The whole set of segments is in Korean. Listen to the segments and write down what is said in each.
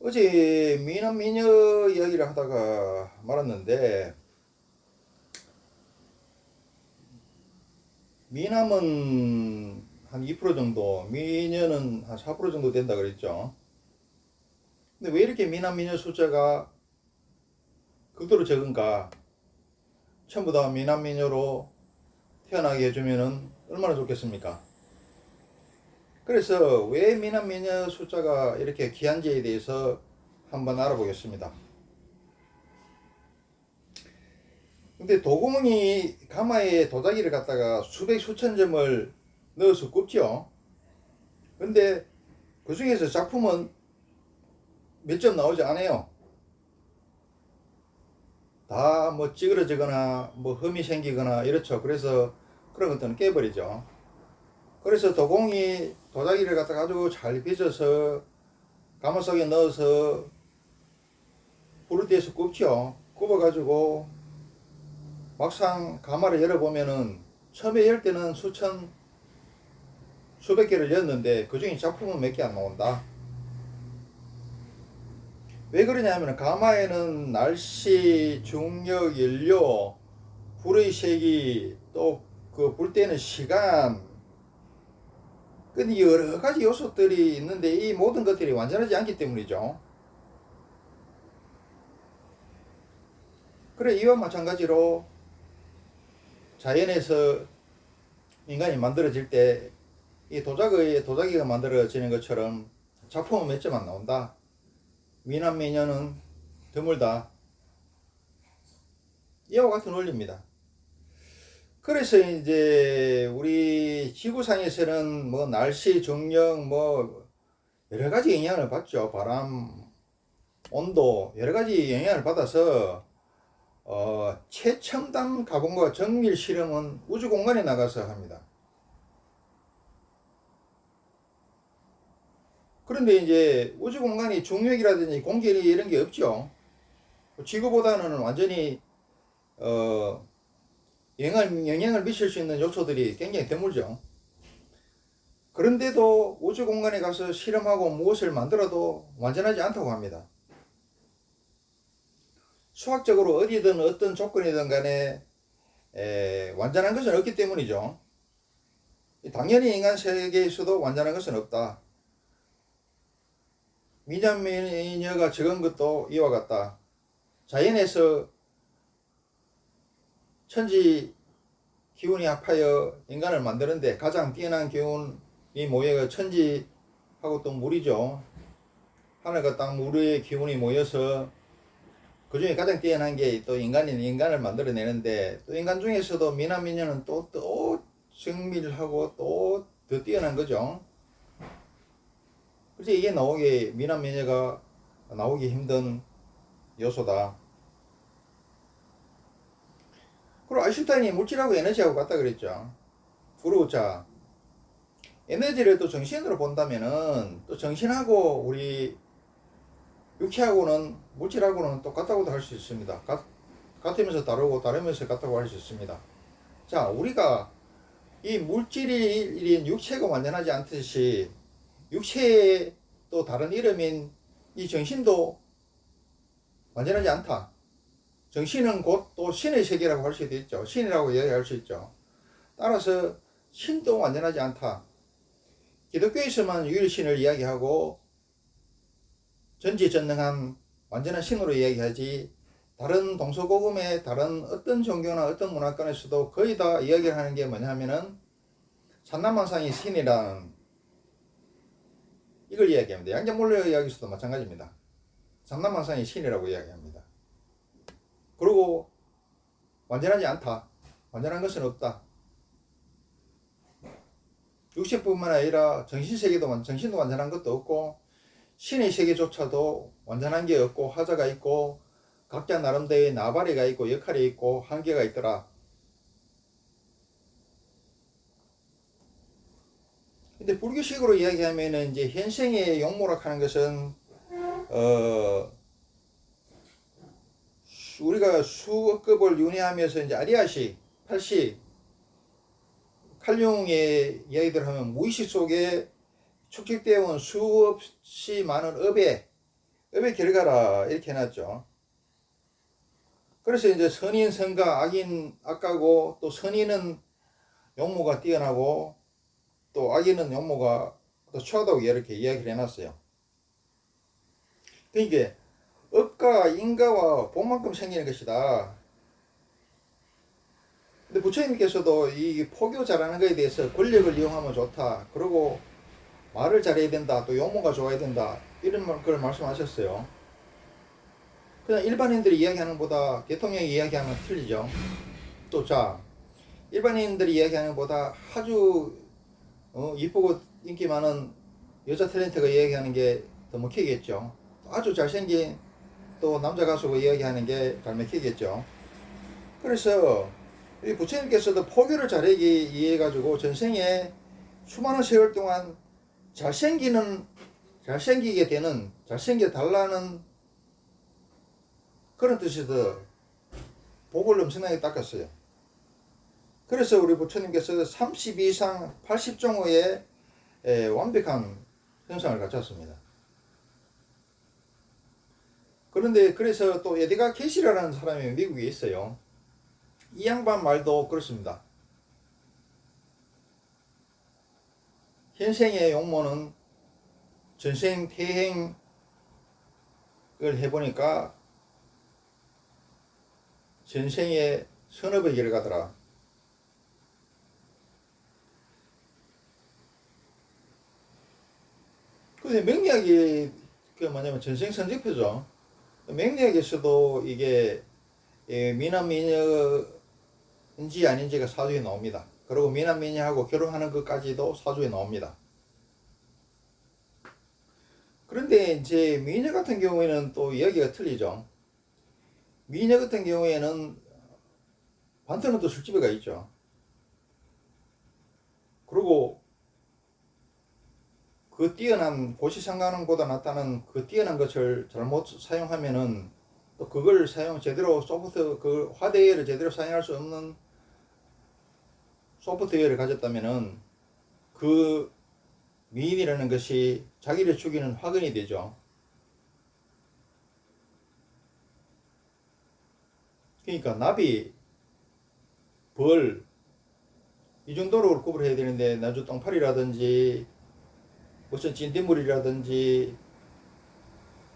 어제 미남 미녀 이야기를 하다가 말았는데, 미남은 한 2% 정도, 미녀는 한 4% 정도 된다 그랬죠. 근데 왜 이렇게 미남 미녀 숫자가 극도로 적은가? 전부 다 미남 미녀로 태어나게 해주면은 얼마나 좋겠습니까? 그래서 왜 미남 미녀 숫자가 이렇게 귀한지에 대해서 한번 알아보겠습니다. 근데 도공이 가마에 도자기를 갖다가 수백 수천 점을 넣어서 굽죠. 근데 그 중에서 작품은 몇 점 나오지 않아요. 다 뭐 찌그러지거나 뭐 흠이 생기거나 이렇죠. 그래서 그런 것들은 깨버리죠. 그래서 도공이 도자기를 갖다가 아주 잘 빚어서 가마 속에 넣어서 불을 떼서 굽죠. 굽어가지고 막상 가마를 열어보면은 처음에 열 때는 수백 개를 였는데 그 중에 작품은 몇 개 안 나온다. 왜 그러냐면 가마에는 날씨, 중력, 연료, 불의 세기, 또 그 불 때는 시간, 근데 여러 가지 요소들이 있는데 이 모든 것들이 완전하지 않기 때문이죠. 그래, 이와 마찬가지로 자연에서 인간이 만들어질 때 이 도자기가 만들어지는 것처럼 작품은 몇 점 안 나온다. 미남 미녀는 드물다. 이와 같은 원리입니다. 그래서 이제 우리 지구상에서는 뭐 날씨, 중력, 뭐 여러 가지 영향을 받죠. 바람, 온도 여러 가지 영향을 받아서 최첨단 가공과 정밀 실험은 우주 공간에 나가서 합니다. 그런데 이제 우주 공간이 중력이라든지 공기리 이런 게 없죠. 지구보다는 완전히 영향을 미칠 수 있는 요소들이 굉장히 드물죠. 그런데도 우주 공간에 가서 실험하고 무엇을 만들어도 완전하지 않다고 합니다. 수학적으로 어디든 어떤 조건이든 간에 완전한 것은 없기 때문이죠. 당연히 인간 세계에서도 완전한 것은 없다. 미남 미녀가 적은 것도 이와 같다. 자연에서 천지 기운이 합하여 인간을 만드는데 가장 뛰어난 기운이 모여가 천지하고 또 물이죠. 하늘과 땅 물의 기운이 모여서 그 중에 가장 뛰어난 게 또 인간을 만들어내는데, 또 인간 중에서도 미남 미녀는 또 정밀하고 또 더 뛰어난 거죠. 그래서 이게 미남 미녀가 나오기 힘든 요소다. 그리고 아인슈타인이 물질하고 에너지하고 같다 그랬죠. 그리고 자, 에너지를 또 정신으로 본다면은 또 정신하고 우리 육체하고는 물질하고는 똑같다고도 할 수 있습니다. 같으면서 다르고 다르면서 같다고 할 수 있습니다. 자, 우리가 이 물질인 육체가 완전하지 않듯이 육체의 또 다른 이름인 이 정신도 완전하지 않다. 정신은 곧 또 신의 세계라고 할 수도 있죠. 신이라고 이야기할 수 있죠. 따라서 신도 완전하지 않다. 기독교에서만 유일신을 이야기하고 전지전능한 완전한 신으로 이야기하지, 다른 동서고금의 다른 어떤 종교나 어떤 문화권에서도 거의 다 이야기를 하는 게 뭐냐면은 산남만상이 신이라는 이걸 이야기합니다. 양자물리학 이야기에서도 마찬가지입니다. 산남만상이 신이라고 이야기합니다. 그리고 완전하지 않다. 완전한 것은 없다. 육체뿐만 아니라 정신도 완전한 것도 없고 신의 세계조차도 완전한 게 없고 하자가 있고 각자 나름대로의 나발이가 있고 역할이 있고 한계가 있더라. 근데 불교식으로 이야기하면은 이제 현생의 용모락 하는 것은 우리가 수급을 윤회하면서 이제 아리아식, 팔식, 칼륨의 이야기들 하면 무의식 속에 축적되어 온 수없이 많은 업에 업의 결과라 이렇게 해놨죠. 그래서 이제 선인 선가 악인 악가고 또 선인은 용모가 뛰어나고 또 악인은 용모가 또 추하다고 이렇게 이야기를 해놨어요. 그러니까 업과 인과와 본만큼 생기는 것이다. 근데 부처님께서도 이 포교 잘하는 것에 대해서 권력을 이용하면 좋다. 그리고 말을 잘해야 된다. 또 용모가 좋아야 된다. 이런 걸 말씀하셨어요. 그냥 일반인들이 이야기하는 것보다 대통령이 이야기하면 틀리죠. 또 자, 일반인들이 이야기하는 것보다 아주 이쁘고 인기 많은 여자 탤런트가 이야기하는 게 더 먹히겠죠. 아주 잘생긴 또 남자 가수가 이야기하는 게 잘 먹히겠죠. 그래서 이 부처님께서도 포교를 잘하기 위해 가지고 전생에 수많은 세월 동안 잘생기게 되는, 잘생겨 달라는 그런 뜻에서 복을 엄청나게 닦았어요. 그래서 우리 부처님께서 32상 80종호의 완벽한 형상을 갖췄습니다. 그런데 그래서 또 에드가 캐시라는 사람이 미국에 있어요. 이 양반 말도 그렇습니다. 현생의 용모는 전생 태행을 해보니까 전생의 선업의 결과더라. 근데 명리학이 그 뭐냐면 전생 선적표죠. 명리학에서도 이게 미남 미녀인지 아닌지가 사주에 나옵니다. 그리고 미남 미녀하고 결혼하는 것까지도 사주에 나옵니다. 그런데 이제 미녀 같은 경우에는 또 이야기가 틀리죠. 미녀 같은 경우에는 반터는 또 술집에가 있죠. 그리고 그 뛰어난 고시상관보다 낫다는 그 뛰어난 것을 잘못 사용하면은 또 그걸 제대로 소프트 그 하드웨어를 제대로 사용할 수 없는 소프트웨어를 가졌다면은 그 미인이라는 것이 자기를 죽이는 화근이 되죠. 그러니까 나비, 벌 이 정도로 구분해야 되는데 나주 똥파리라든지 무슨 진딧물이라든지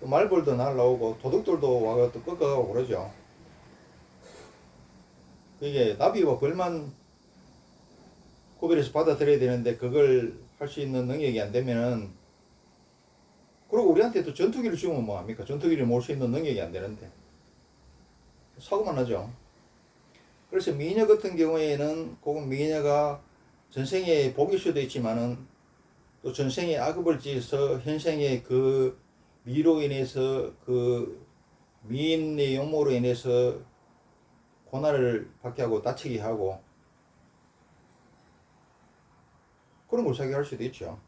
말벌도 날라오고 도둑들도 와서 또 꺾어가고 그러죠. 그게 나비와 벌만 구별해서 받아들여야 되는데 그걸 할 수 있는 능력이 안 되면은, 그리고 우리한테 또 전투기를 주면 뭐합니까? 전투기를 몰 수 있는 능력이 안 되는데 사고만 나죠. 그래서 미녀 같은 경우에는 혹은 미녀가 전생에 복일 수도 있지만은 또 전생에 악업을 지어서 현생에 그 미로 인해서 그 미인의 용모로 인해서 고난을 받게 하고 다치게 하고 그런 걸 자기할 수도 있죠.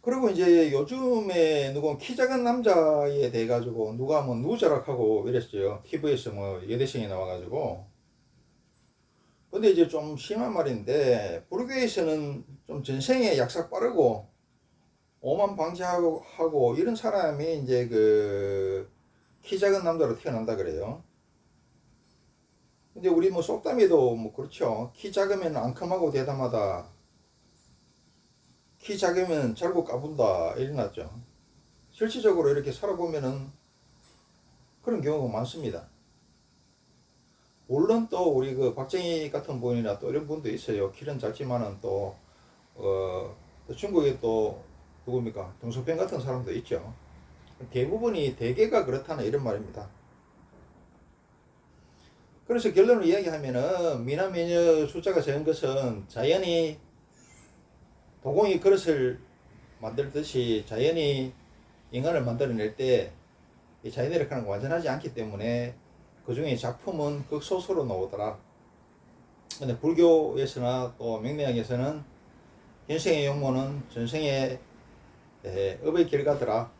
그리고 이제 요즘에 누구 키 작은 남자에 대해 가지고 누가 뭐 누자락하고 이랬어요. TV에서 뭐 여대생이 나와가지고. 근데 이제 좀 심한 말인데 불교에서는 좀 전생에 약삭 빠르고 오만 방지하고 이런 사람이 이제 그 키 작은 남자로 태어난다 그래요. 근데 우리 뭐 속담에도 뭐 그렇죠. 키 작으면 앙큼하고 대담하다. 키 작으면 잘고 까분다 이래놨죠. 실질적으로 이렇게 살아보면은 그런 경우가 많습니다. 물론 또 우리 그 박정희 같은 분이나 또 이런 분도 있어요. 키는 작지만은 또 중국에 또 누굽니까? 등소평 같은 사람도 있죠. 대부분이 대개가 그렇다는 이런 말입니다. 그래서 결론을 이야기하면은 미남 미녀 숫자가 적은 것은 자연히 도공이 그릇을 만들듯이 자연이 인간을 만들어낼 때 이 자연이라는 건 완전하지 않기 때문에 그 중에 작품은 극소수로 나오더라. 근데 불교에서나 또 명리학에서는 현생의 용모는 전생의 업의 결과더라.